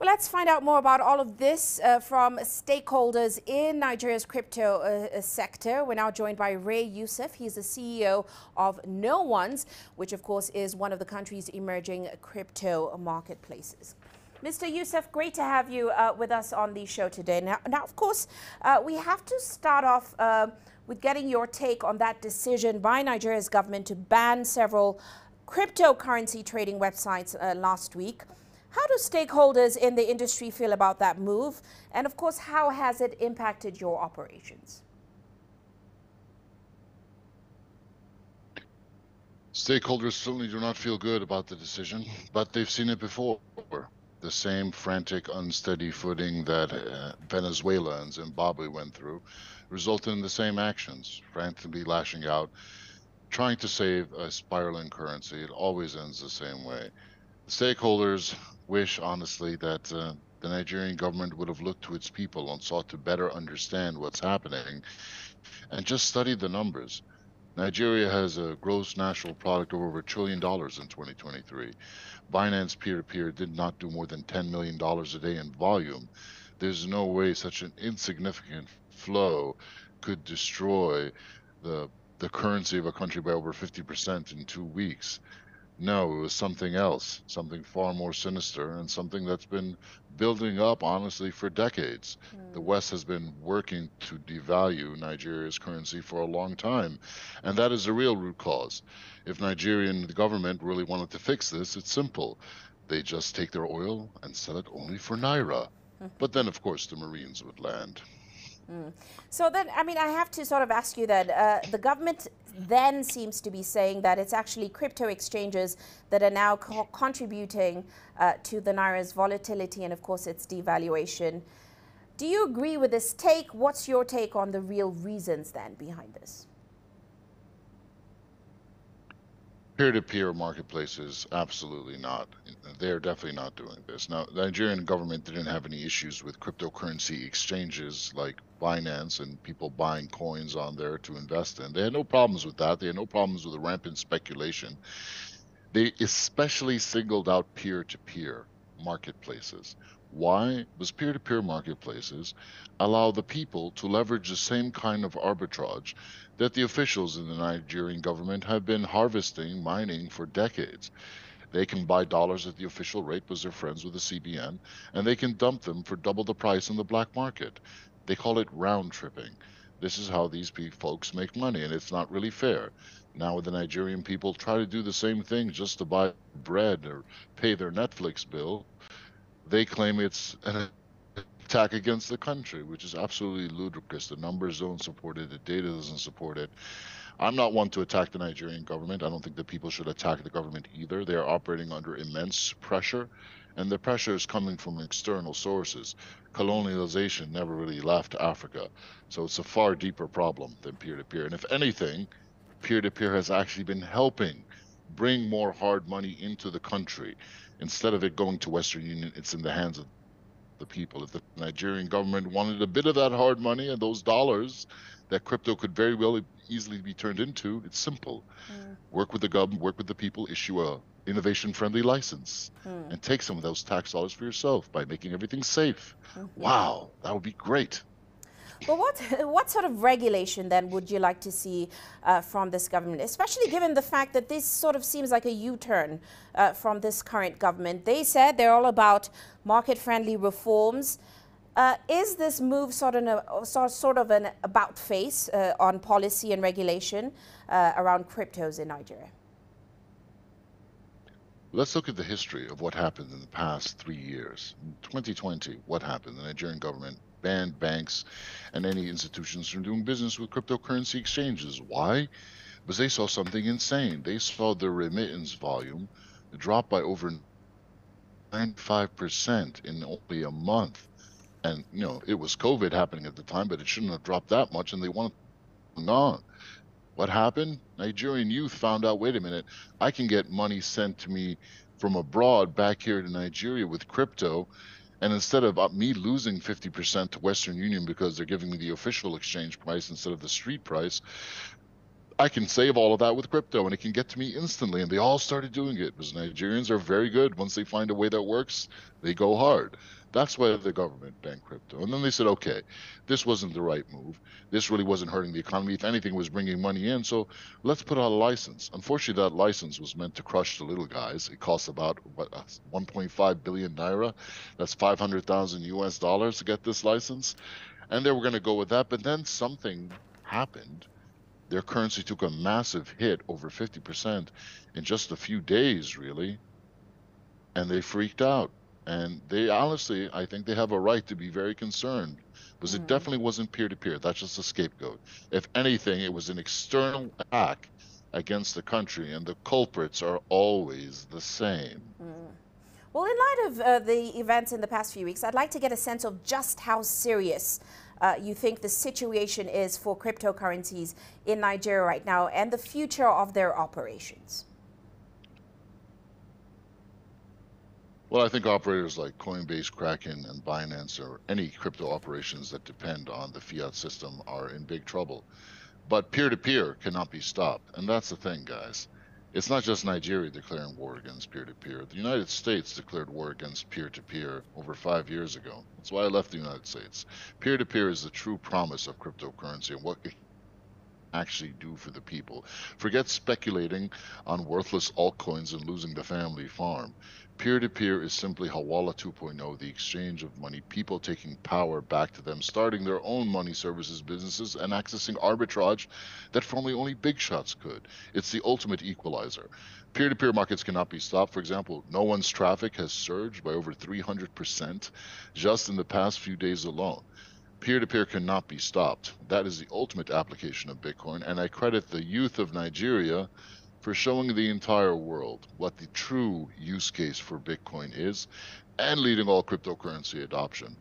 Well, let's find out more about all of this from stakeholders in Nigeria's crypto sector. We're now joined by Ray Youssef. He's the CEO of No Ones, which of course is one of the country's emerging crypto marketplaces. Mr. Youssef, great to have you with us on the show today. Now of course, we have to start off with getting your take on that decision by Nigeria's government to ban several cryptocurrency trading websites last week. How do stakeholders in the industry feel about that move? And of course, how has it impacted your operations? Stakeholders certainly do not feel good about the decision, but they've seen it before. The same frantic, unsteady footing that Venezuela and Zimbabwe went through resulted in the same actions, frantically lashing out, trying to save a spiraling currency. It always ends the same way. Stakeholders wish, honestly, that the Nigerian government would have looked to its people and sought to better understand what's happening and just studied the numbers. Nigeria has a gross national product of over $1 trillion in 2023. Binance peer-to-peer did not do more than $10 million a day in volume. There's no way such an insignificant flow could destroy the currency of a country by over 50% in 2 weeks. No, it was something else, something far more sinister, and something that's been building up, honestly, for decades. The West has been working to devalue Nigeria's currency for a long time, and that is the real root cause. If Nigerian government really wanted to fix this, it's simple. They just take their oil and sell it only for Naira. But then, of course, the Marines would land. So then, I mean, I have to sort of ask you that the government then seems to be saying that it's actually crypto exchanges that are now contributing to the Naira's volatility and, of course, its devaluation. Do you agree with this take? What's your take on the real reasons then behind this? Peer-to-peer marketplaces, absolutely not. They're definitely not doing this. Now, the Nigerian government didn't have any issues with cryptocurrency exchanges like Binance and people buying coins on there to invest in. They had no problems with that. They had no problems with the rampant speculation. They especially singled out peer-to-peer marketplaces. Why? Because peer-to-peer marketplaces allow the people to leverage the same kind of arbitrage that the officials in the Nigerian government have been harvesting, mining for decades. They can buy dollars at the official rate because they're friends with the CBN, and they can dump them for double the price in the black market. They call it round tripping. This is how these folks make money, and it's not really fair. Now the Nigerian people try to do the same thing just to buy bread or pay their Netflix bill. They claim it's an attack against the country, which is absolutely ludicrous. The numbers don't support it. The data doesn't support it. I'm not one to attack the Nigerian government. I don't think that people should attack the government either. They are operating under immense pressure, and the pressure is coming from external sources. Colonialization never really left Africa, so it's a far deeper problem than peer-to-peer. And if anything, peer-to-peer has actually been helping bring more hard money into the country. Instead of it going to Western Union, it's in the hands of the people. If the Nigerian government wanted a bit of that hard money and those dollars that crypto could very well easily be turned into, it's simple. Work with the government, work with the people, issue a innovation-friendly license, and take some of those tax dollars for yourself by making everything safe. Wow, that would be great. But what sort of regulation then would you like to see from this government, especially given the fact that this sort of seems like a U-turn from this current government? They said they're all about market-friendly reforms. Is this move sort of an about-face on policy and regulation around cryptos in Nigeria? Let's look at the history of what happened in the past 3 years. In 2020, what happened? The Nigerian government banned banks and any institutions from doing business with cryptocurrency exchanges. Why? Because they saw something insane. They saw the remittance volume drop by over 95% in only a month. And, you know, it was COVID happening at the time, but it shouldn't have dropped that much, and they wanted to on. What happened? Nigerian youth found out, wait a minute, I can get money sent to me from abroad back here to Nigeria with crypto. And instead of me losing 50% to Western Union because they're giving me the official exchange price instead of the street price, I can save all of that with crypto and it can get to me instantly. And they all started doing it because Nigerians are very good. Once they find a way that works, they go hard. That's why the government banned crypto. And then they said, okay, this wasn't the right move. This really wasn't hurting the economy. If anything, it was bringing money in. So let's put out a license. Unfortunately, that license was meant to crush the little guys. It costs about what 1.5 billion naira. That's 500,000 US dollars to get this license. And they were going to go with that. But then something happened. Their currency took a massive hit, over 50% in just a few days, really, and they freaked out. And they honestly, I think they have a right to be very concerned because it Mm, definitely wasn't peer-to-peer. That's just a scapegoat. If anything, it was an external attack against the country, and the culprits are always the same. mm. Well, in light of the events in the past few weeks, I'd like to get a sense of just how serious you think the situation is for cryptocurrencies in Nigeria right now and the future of their operations. Well, I think operators like Coinbase, Kraken, and Binance, or any crypto operations that depend on the fiat system, are in big trouble. But peer-to-peer cannot be stopped. And that's the thing, guys. It's not just Nigeria declaring war against peer-to-peer. The United States declared war against peer-to-peer over 5 years ago. That's why I left the United States. Peer-to-peer is the true promise of cryptocurrency and what it actually do for the people. Forget speculating on worthless altcoins and losing the family farm. Peer-to-peer is simply Hawala 2.0, the exchange of money, people taking power back to them, starting their own money services businesses and accessing arbitrage that formerly only big shots could. It's the ultimate equalizer. Peer-to-peer markets cannot be stopped. For example, no one's traffic has surged by over 300% just in the past few days alone. Peer-to-peer cannot be stopped. That is the ultimate application of Bitcoin, and I credit the youth of Nigeria for showing the entire world what the true use case for Bitcoin is and leading all cryptocurrency adoption.